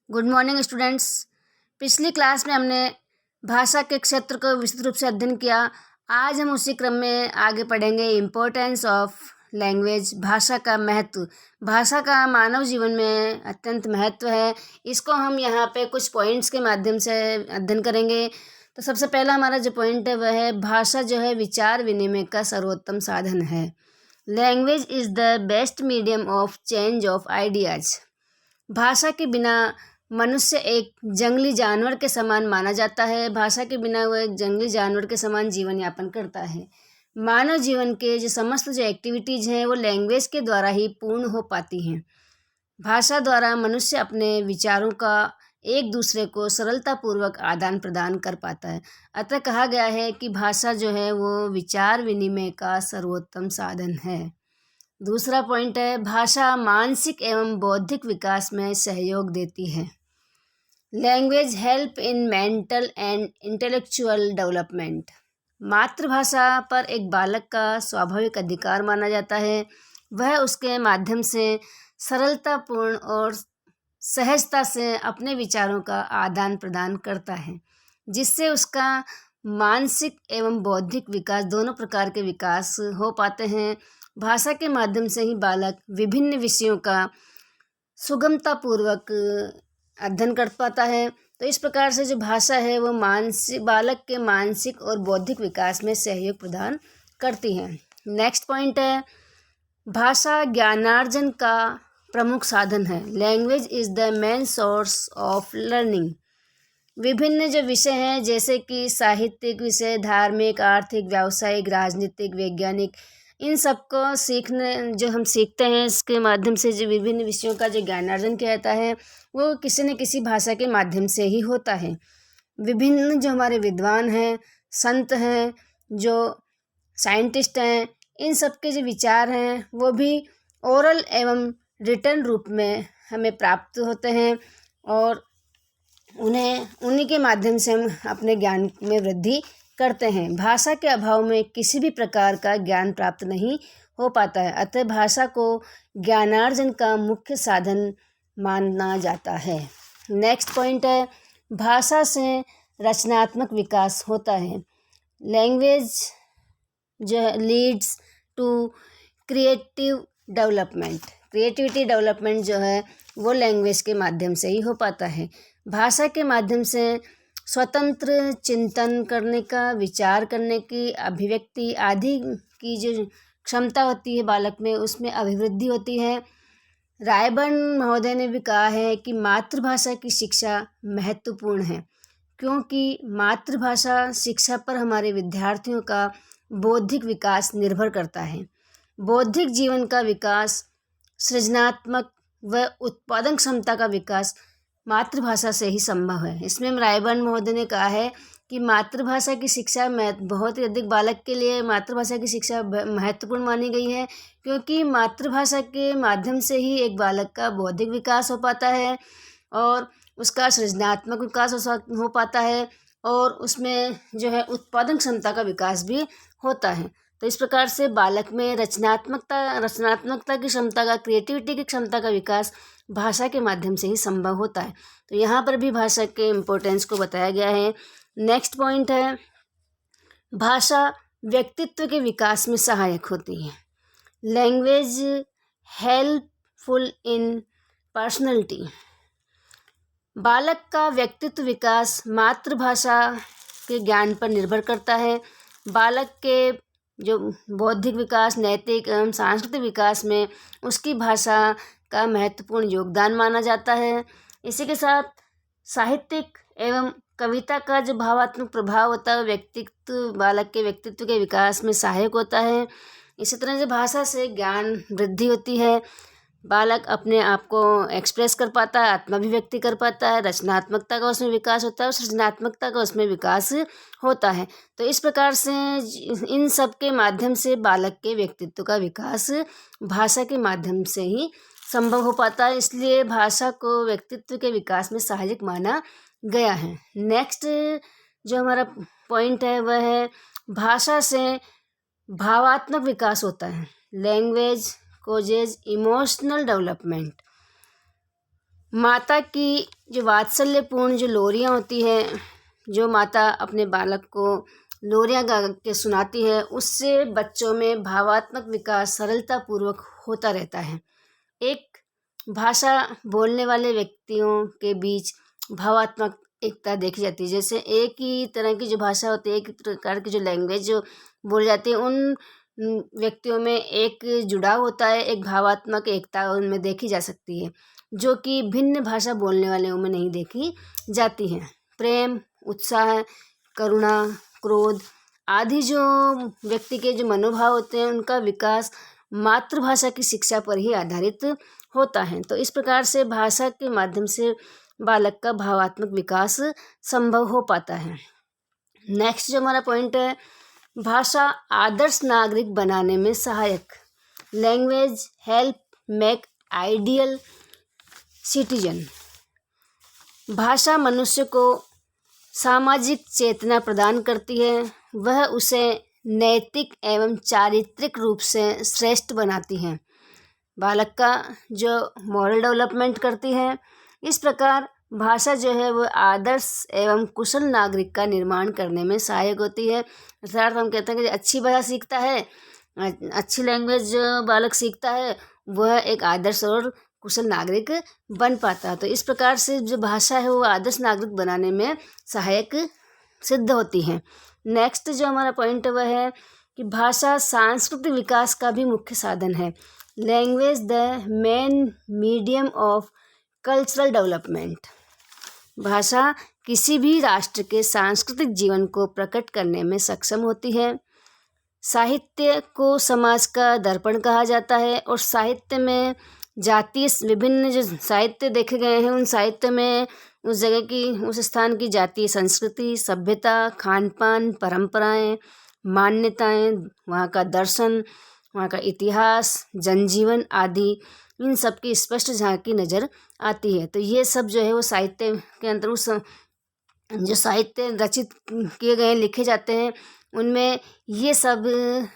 Good morning students. पिछली class में हमने भाषा के क्षेत्र को विस्तृत रूप से अध्ययन किया। आज हम उसी क्रम में आगे पढ़ेंगे इम्पोर्टेंस ऑफ लैंग्वेज, भाषा का महत्व। भाषा का मानव जीवन में अत्यंत महत्व है। इसको हम यहाँ पे कुछ पॉइंट्स के माध्यम से अध्ययन करेंगे। तो सबसे पहला हमारा जो पॉइंट है वह है भाषा जो है विचार विनिमय का सर्वोत्तम साधन है। Language is the best medium of change of ideas. भाषा के बिना मनुष्य एक जंगली जानवर के समान माना जाता है। भाषा के बिना वह एक जंगली जानवर के समान जीवन यापन करता है। मानव जीवन के समस्त एक्टिविटीज़ हैं वो लैंग्वेज के द्वारा ही पूर्ण हो पाती हैं। भाषा द्वारा मनुष्य अपने विचारों का एक दूसरे को सरलतापूर्वक आदान प्रदान कर पाता है। अतः कहा गया है कि भाषा जो है वो विचार विनिमय का सर्वोत्तम साधन है। दूसरा पॉइंट है भाषा मानसिक एवं बौद्धिक विकास में सहयोग देती है। Language help in mental and intellectual development. मातृभाषा पर एक बालक का स्वाभाविक अधिकार माना जाता है। वह उसके माध्यम से सरलतापूर्ण और सहजता से अपने विचारों का आदान प्रदान करता है, जिससे उसका मानसिक एवं बौद्धिक विकास दोनों प्रकार के विकास हो पाते हैं। भाषा के माध्यम से ही बालक विभिन्न विषयों का सुगमतापूर्वक अध्ययन कर पाता है। तो इस प्रकार से जो भाषा है वो बालक के मानसिक और बौद्धिक विकास में सहयोग प्रदान करती है। नेक्स्ट पॉइंट है भाषा ज्ञानार्जन का प्रमुख साधन है। Language is the main source of learning. विभिन्न जो विषय हैं जैसे कि साहित्यिक विषय, धार्मिक, आर्थिक, व्यावसायिक, राजनीतिक, वैज्ञानिक, इन सबको जो हम सीखते हैं इसके माध्यम से जो विभिन्न विषयों का जो ज्ञानार्जन किया जाता है वो किसी न किसी भाषा के माध्यम से ही होता है। विभिन्न जो हमारे विद्वान हैं, संत हैं, जो साइंटिस्ट हैं, इन सब के जो विचार हैं वो भी ओरल एवं रिटन रूप में हमें प्राप्त होते हैं और उन्हीं के माध्यम से हम अपने ज्ञान में वृद्धि करते हैं। भाषा के अभाव में किसी भी प्रकार का ज्ञान प्राप्त नहीं हो पाता है। अतः भाषा को ज्ञानार्जन का मुख्य साधन माना जाता है। नेक्स्ट पॉइंट है भाषा से रचनात्मक विकास होता है। लैंग्वेज जो leads to creative development. Creativity development जो है वो लैंग्वेज के माध्यम से ही हो पाता है। भाषा के माध्यम से स्वतंत्र चिंतन करने का, विचार करने की, अभिव्यक्ति आदि की जो क्षमता होती है बालक में उसमें अभिवृद्धि होती है। रायबर्न महोदय ने भी कहा है कि मातृभाषा की शिक्षा महत्वपूर्ण है, क्योंकि मातृभाषा शिक्षा पर हमारे विद्यार्थियों का बौद्धिक विकास निर्भर करता है। बौद्धिक जीवन का विकास, सृजनात्मक व उत्पादन क्षमता का विकास मातृभाषा से ही संभव है। इसमें रायबर्न महोदय ने कहा है कि मातृभाषा की शिक्षा बहुत ही अधिक बालक के लिए मातृभाषा की शिक्षा महत्वपूर्ण मानी गई है, क्योंकि मातृभाषा के माध्यम से ही एक बालक का बौद्धिक विकास हो पाता है और उसका सृजनात्मक विकास हो पाता है और उसमें जो है उत्पादन क्षमता का विकास भी होता है। तो इस प्रकार से बालक में रचनात्मकता की क्षमता का, क्रिएटिविटी की क्षमता का विकास भाषा के माध्यम से ही संभव होता है। तो यहाँ पर भी भाषा के इम्पोर्टेंस को बताया गया है। नेक्स्ट पॉइंट है भाषा व्यक्तित्व के विकास में सहायक होती है। Language helpful in personality. बालक का व्यक्तित्व विकास मातृभाषा के ज्ञान पर निर्भर करता है। बालक के जो बौद्धिक विकास, नैतिक एवं सांस्कृतिक विकास में उसकी भाषा का महत्वपूर्ण योगदान माना जाता है। इसी के साथ साहित्यिक एवं कविता का जो भावात्मक प्रभाव होता है बालक के व्यक्तित्व के विकास में सहायक होता है। इसी तरह से भाषा से ज्ञान वृद्धि होती है। बालक अपने आप को एक्सप्रेस कर पाता है, आत्माभिव्यक्ति कर पाता है, रचनात्मकता का उसमें विकास होता है और सृजनात्मकता का उसमें विकास होता है। तो इस प्रकार से इन सब के माध्यम से बालक के व्यक्तित्व का विकास भाषा के माध्यम से ही संभव हो पाता है। इसलिए भाषा को व्यक्तित्व के विकास में सहायक माना गया है। नेक्स्ट जो हमारा पॉइंट है वह है भाषा से भावात्मक विकास होता है। Language causes emotional development. माता की जो वात्सल्यपूर्ण जो लोरियाँ होती हैं, जो माता अपने बालक को लोरियाँ गा के सुनाती है, उससे बच्चों में भावात्मक विकास सरलतापूर्वक होता रहता है। एक भाषा बोलने वाले व्यक्तियों के बीच भावात्मक एकता देखी जाती है। जैसे एक ही तरह की जो भाषा होती है, एक ही प्रकार की जो लैंग्वेज जो बोली जाती है, उन व्यक्तियों में एक जुड़ाव होता है, एक भावात्मक एकता उनमें देखी जा सकती है, जो कि भिन्न भाषा बोलने वालों में नहीं देखी जाती है। प्रेम, उत्साह, करुणा, क्रोध आदि जो व्यक्ति के जो मनोभाव होते हैं, उनका विकास मातृभाषा की शिक्षा पर ही आधारित होता है। तो इस प्रकार से भाषा के माध्यम से बालक का भावात्मक विकास संभव हो पाता है। नेक्स्ट जो हमारा पॉइंट है, भाषा आदर्श नागरिक बनाने में सहायक। Language help make ideal citizen. भाषा मनुष्य को सामाजिक चेतना प्रदान करती है, वह उसे नैतिक एवं चारित्रिक रूप से श्रेष्ठ बनाती है, बालक का जो मॉरल डेवलपमेंट करती है। इस प्रकार भाषा जो है वो आदर्श एवं कुशल नागरिक का निर्माण करने में सहायक होती है। अर्थात हम कहते हैं कि अच्छी भाषा सीखता है, अच्छी लैंग्वेज जो बालक सीखता है, वह एक आदर्श और कुशल नागरिक बन पाता है। तो इस प्रकार से जो भाषा है वो आदर्श नागरिक बनाने में सहायक सिद्ध होती है। नेक्स्ट जो हमारा पॉइंट वह है कि भाषा सांस्कृतिक विकास का भी मुख्य साधन है। Language the main medium of cultural development. भाषा किसी भी राष्ट्र के सांस्कृतिक जीवन को प्रकट करने में सक्षम होती है। साहित्य को समाज का दर्पण कहा जाता है, और साहित्य में जातीय विभिन्न जो साहित्य देखे गए हैं, उन साहित्य में उस जगह की, उस स्थान की जातीय संस्कृति, सभ्यता, खान पान, परंपराएं, मान्यताएं, वहाँ का दर्शन, वहाँ का इतिहास, जनजीवन आदि, इन सब की स्पष्ट झांकी नज़र आती है। तो ये सब जो है वो साहित्य के अंदर उस जो साहित्य रचित किए गए लिखे जाते हैं, उनमें ये सब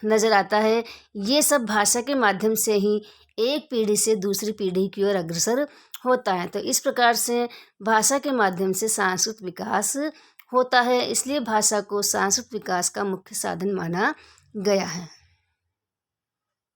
नज़र आता है। ये सब भाषा के माध्यम से ही एक पीढ़ी से दूसरी पीढ़ी की ओर अग्रसर होता है। तो इस प्रकार से भाषा के माध्यम से सांस्कृतिक विकास होता है, इसलिए भाषा को सांस्कृतिक विकास का मुख्य साधन माना गया है।